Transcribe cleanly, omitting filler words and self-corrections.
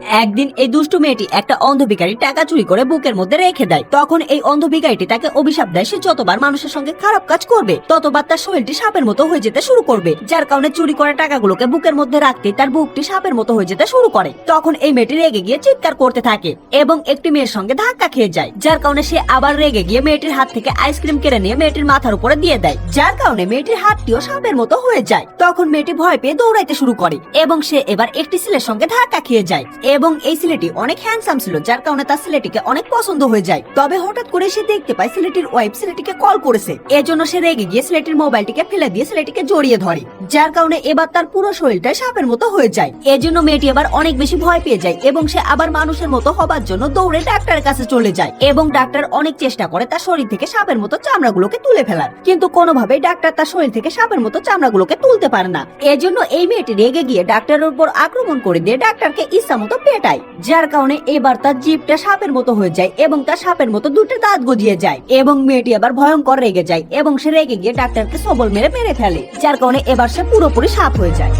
একদিন এই দুষ্টু মেয়েটি একটা অন্ধ ভিখারির টাকা চুরি করে বুকের মধ্যে রেখে দেয়। তখন এই অন্ধ ভিখারিটি তাকে অভিশাপ দেয়, সে যতবার মানুষের সঙ্গে খারাপ কাজ করবে ততবার তার শরীরটি সাপের মতো হয়ে যেতে শুরু করবে, যার কারণে চুরি করা টাকাগুলোকে বুকের মধ্যে রাখতে তার বুকটি সাপের মতো হয়ে যেতে শুরু করে। তখন এই মেয়েটি রেগে গিয়ে চিৎকার করতে থাকে এবং একটি মেয়ের সঙ্গে ধাক্কা খেয়ে যায়, যার কারণে সে আবার রেগে গিয়ে মেয়েটির হাত থেকে আইসক্রিম কেড়ে নিয়ে মেয়েটির মাথার উপরে দিয়ে দেয়, যার কারণে মেয়েটির হাতটিও সাপের মতো হয়ে যায়। তখন মেয়েটি ভয় পেয়ে দৌড়াইতে শুরু করে এবং সে এবার একটি ছেলের সঙ্গে ধাক্কা খেয়ে যায় এবং এই ছেলেটি অনেক হ্যান্ডসাম ছিল, যার কারণে তার ছেলেটিকে অনেক পছন্দ হয়ে যায়। তবে হঠাৎ করে সে দেখতে পায় ছেলেটির ওয়াইফ ছেলেটিকে কল করেছে। এজন্য সে রেগে গিয়ে ছেলেটির মোবাইলটিকে ফেলে দিয়ে ছেলেটিকে জড়িয়ে ধরে, যার কারণে এবার তার পুরো শরীরটা সাপের মতো হয়ে যায়। এজন্য মেয়েটি এবার অনেক বেশি ভয় পেয়ে যায় এবং সে আবার মানুষের মতো হবার জন্য দৌড়ে ডাক্তারের কাছে চলে যায় এবং ডাক্তার অনেক চেষ্টা করে তার শরীর থেকে সাপের মতো চামড়াগুলোকে তুলে ফেলার, কিন্তু কোনোভাবেই ডাক্তার তার শরীর থেকে সাপের মতো চামড়াগুলোকে তুলতে পারে না। এজন্য এই মেয়েটি রেগে গিয়ে ডাক্তারের উপর আক্রমণ করে দিয়ে ডাক্তারকে ইচ্ছা মতো পেটায়, যার কারণে এবার তার জিভটা সাপের মতো হয়ে যায় এবং তার সাপের মতো দুটো দাঁত গজিয়ে যায় এবং মেয়েটি আবার ভয়ঙ্কর রেগে যায় এবং সে রেগে গিয়ে ডাক্তারকে সবল মেরে ফেলে, যার কারণে এবার সে পুরোপুরি সাপ হয়ে যায়।